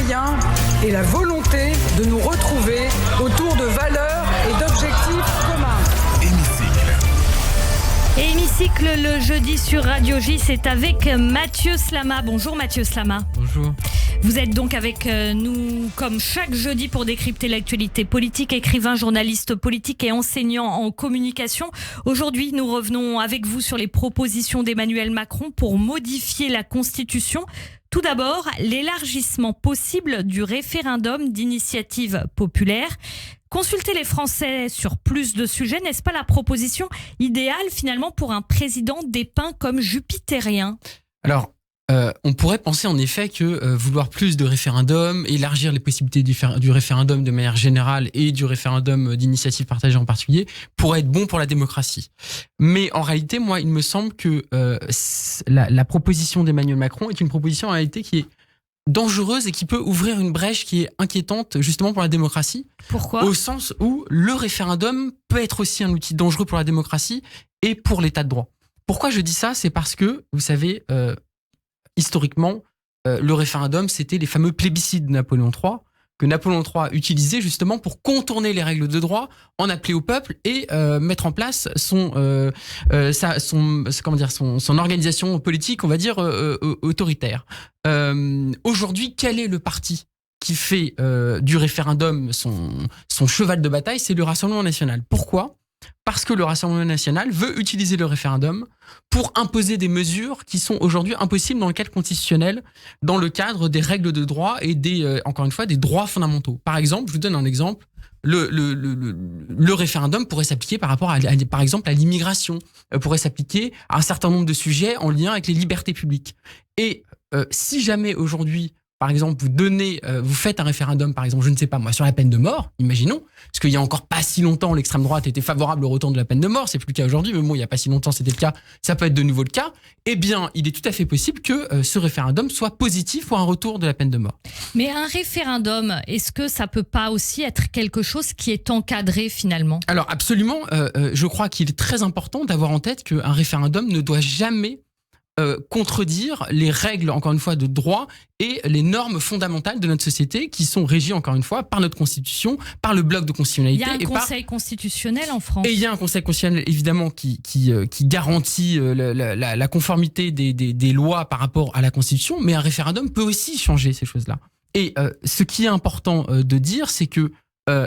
moyens et la volonté de nous retrouver autour de valeurs et d'objectifs communs. Et Hémicycle le jeudi sur Radio J, c'est avec Mathieu Slama. Bonjour Mathieu Slama. Bonjour. Vous êtes donc avec nous comme chaque jeudi pour décrypter l'actualité politique, écrivain, journaliste politique et enseignant en communication. Aujourd'hui, nous revenons avec vous sur les propositions d'Emmanuel Macron pour modifier la Constitution. Tout d'abord, l'élargissement possible du référendum d'initiative populaire. Consulter les Français sur plus de sujets, n'est-ce pas la proposition idéale finalement pour un président dépeint comme jupitérien ? Alors, on pourrait penser en effet que vouloir plus de référendums, élargir les possibilités du référendum de manière générale et du référendum d'initiative partagée en particulier pourrait être bon pour la démocratie. Mais en réalité, moi, il me semble que la proposition d'Emmanuel Macron est une proposition en réalité qui est dangereuse et qui peut ouvrir une brèche qui est inquiétante justement pour la démocratie. Pourquoi ? Au sens où le référendum peut être aussi un outil dangereux pour la démocratie et pour l'état de droit. Pourquoi je dis ça ? C'est parce que, vous savez, historiquement, le référendum, c'était les fameux plébiscites de Napoléon III, que Napoléon III utilisait justement pour contourner les règles de droit, en appeler au peuple et mettre en place son organisation politique, on va dire, autoritaire. Aujourd'hui, quel est le parti qui fait du référendum son cheval de bataille ? C'est le Rassemblement national. Pourquoi ? Parce que le Rassemblement national veut utiliser le référendum pour imposer des mesures qui sont aujourd'hui impossibles dans le cadre constitutionnel, dans le cadre des règles de droit et encore une fois, des droits fondamentaux. Par exemple, je vous donne un exemple. Le référendum pourrait s'appliquer par rapport par exemple à l'immigration, pourrait s'appliquer à un certain nombre de sujets en lien avec les libertés publiques. Et si jamais aujourd'hui, par exemple, vous faites un référendum, par exemple, je ne sais pas moi, sur la peine de mort, imaginons, parce qu'il y a encore pas si longtemps, l'extrême droite était favorable au retour de la peine de mort, c'est plus le cas aujourd'hui, mais bon, il y a pas si longtemps, c'était le cas, ça peut être de nouveau le cas, eh bien, il est tout à fait possible que ce référendum soit positif pour un retour de la peine de mort. Mais un référendum, est-ce que ça peut pas aussi être quelque chose qui est encadré finalement ? Alors, absolument, je crois qu'il est très important d'avoir en tête qu'un référendum ne doit jamais contredire les règles, encore une fois, de droit et les normes fondamentales de notre société qui sont régies, encore une fois, par notre Constitution, par le bloc de constitutionnalité. Il y a un conseil constitutionnel en France. Et il y a un conseil constitutionnel, évidemment, qui garantit la conformité des lois par rapport à la Constitution, mais un référendum peut aussi changer ces choses-là. Et ce qui est important de dire, c'est que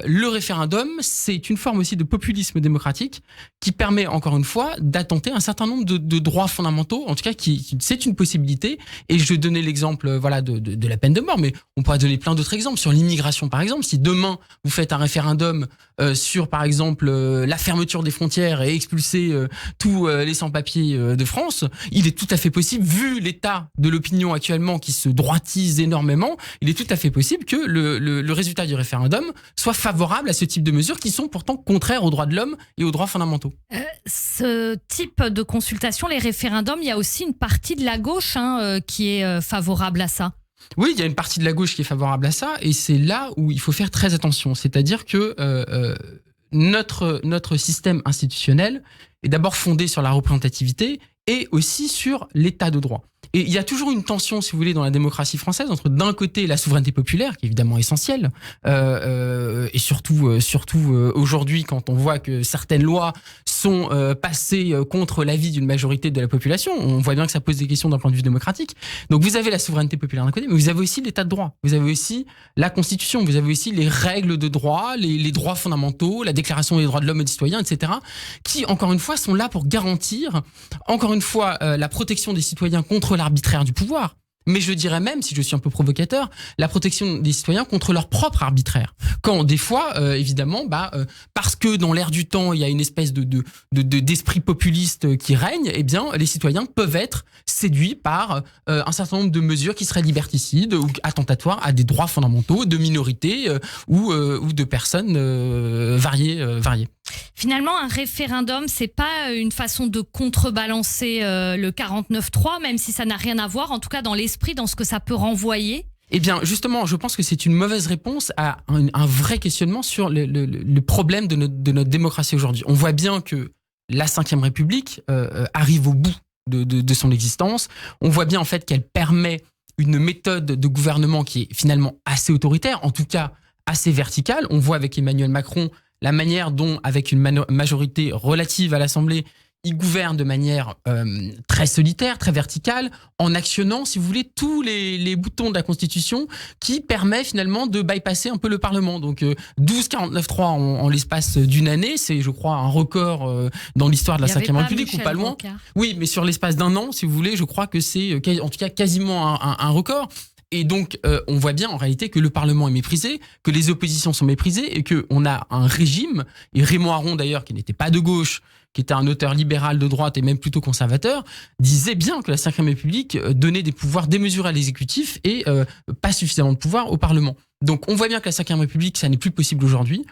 le référendum, c'est une forme aussi de populisme démocratique qui permet, encore une fois, d'attenter un certain nombre de droits fondamentaux. En tout cas, c'est une possibilité. Et je donnais l'exemple de la peine de mort, mais on pourrait donner plein d'autres exemples. Sur l'immigration, par exemple, si demain, vous faites un référendum sur, par exemple, la fermeture des frontières et expulser tous les sans-papiers de France, il est tout à fait possible, vu l'état de l'opinion actuellement qui se droitise énormément, il est tout à fait possible que le résultat du référendum soit favorable à ce type de mesures qui sont pourtant contraires aux droits de l'homme et aux droits fondamentaux. Ce type de consultation, les référendums, il y a aussi une partie de la gauche qui est favorable à ça. Oui, il y a une partie de la gauche qui est favorable à ça et c'est là où il faut faire très attention. C'est-à-dire que notre système institutionnel est d'abord fondé sur la représentativité et aussi sur l'état de droit. Et il y a toujours une tension, si vous voulez, dans la démocratie française entre d'un côté la souveraineté populaire, qui est évidemment essentielle, et surtout aujourd'hui, quand on voit que certaines lois sont passées contre l'avis d'une majorité de la population, on voit bien que ça pose des questions d'un point de vue démocratique. Donc vous avez la souveraineté populaire d'un côté, mais vous avez aussi l'état de droit, vous avez aussi la Constitution, vous avez aussi les règles de droit, les droits fondamentaux, la Déclaration des droits de l'homme et du citoyen, etc., qui, encore une fois, sont là pour garantir, encore une fois, la protection des citoyens contre l'arbitraire du pouvoir. Mais je dirais même, si je suis un peu provocateur, la protection des citoyens contre leur propre arbitraire. Quand des fois, évidemment, parce que dans l'air du temps, il y a une espèce d'esprit populiste qui règne, eh bien, les citoyens peuvent être séduits par un certain nombre de mesures qui seraient liberticides ou attentatoires à des droits fondamentaux de minorités ou de personnes variées. Finalement, un référendum, c'est pas une façon de contrebalancer le 49.3, même si ça n'a rien à voir, en tout cas dans l'esprit, dans ce que ça peut renvoyer. Eh bien, justement, je pense que c'est une mauvaise réponse à un vrai questionnement sur le problème de notre démocratie aujourd'hui. On voit bien que la Ve République arrive au bout de son existence. On voit bien en fait qu'elle permet une méthode de gouvernement qui est finalement assez autoritaire, en tout cas assez verticale. On voit avec Emmanuel Macron la manière dont, avec une majorité relative à l'Assemblée, il gouverne de manière très solitaire, très verticale, en actionnant, si vous voulez, tous les boutons de la Constitution qui permet finalement de bypasser un peu le Parlement. Donc 12-49-3 en l'espace d'une année, c'est, je crois, un record dans l'histoire de la Ve République, ou pas loin. Oui, mais sur l'espace d'un an, si vous voulez, je crois que c'est en tout cas quasiment un record. Et donc, on voit bien en réalité que le Parlement est méprisé, que les oppositions sont méprisées et qu'on a un régime, et Raymond Aron d'ailleurs, qui n'était pas de gauche, qui était un auteur libéral de droite et même plutôt conservateur, disait bien que la Ve République donnait des pouvoirs démesurés à l'exécutif et pas suffisamment de pouvoir au Parlement. Donc on voit bien que la Ve République, ça n'est plus possible aujourd'hui.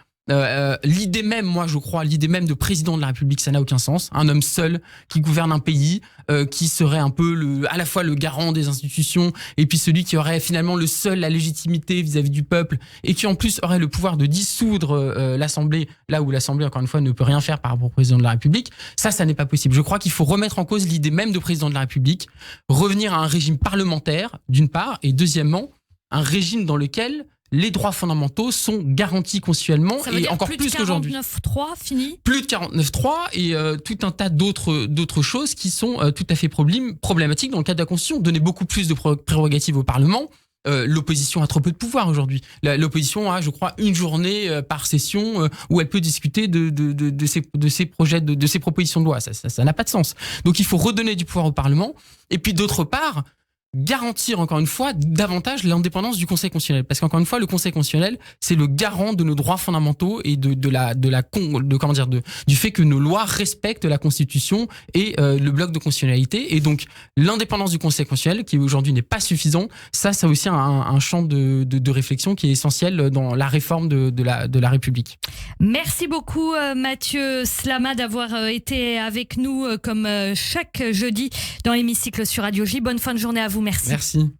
L'idée même, moi je crois, l'idée même de président de la République, ça n'a aucun sens. Un homme seul qui gouverne un pays, qui serait un peu à la fois le garant des institutions et puis celui qui aurait finalement le seul la légitimité vis-à-vis du peuple et qui en plus aurait le pouvoir de dissoudre l'Assemblée, là où l'Assemblée encore une fois ne peut rien faire par rapport au président de la République. Ça n'est pas possible. Je crois qu'il faut remettre en cause l'idée même de président de la République, revenir à un régime parlementaire d'une part et deuxièmement un régime dans lequel les droits fondamentaux sont garantis constitutionnellement et encore plus qu'aujourd'hui. Plus de 49.3 fini. Plus de 49.3 et tout un tas d'autres choses qui sont tout à fait problématiques dans le cadre de la Constitution. Donner beaucoup plus de prérogatives au Parlement. L'opposition a trop peu de pouvoir aujourd'hui. L'opposition a, je crois, une journée par session où elle peut discuter de ses projets, de ses propositions de loi. Ça n'a pas de sens. Donc il faut redonner du pouvoir au Parlement. Et puis d'autre part, garantir encore une fois davantage l'indépendance du Conseil constitutionnel, parce qu'encore une fois le Conseil constitutionnel c'est le garant de nos droits fondamentaux et du fait que nos lois respectent la Constitution et le bloc de constitutionnalité, et donc l'indépendance du Conseil constitutionnel qui aujourd'hui n'est pas suffisant, ça aussi un champ de réflexion qui est essentiel dans la réforme de la République. Merci beaucoup Mathieu Slama d'avoir été avec nous comme chaque jeudi dans l'hémicycle sur Radio J. Bonne fin de journée à vous. Merci. Merci.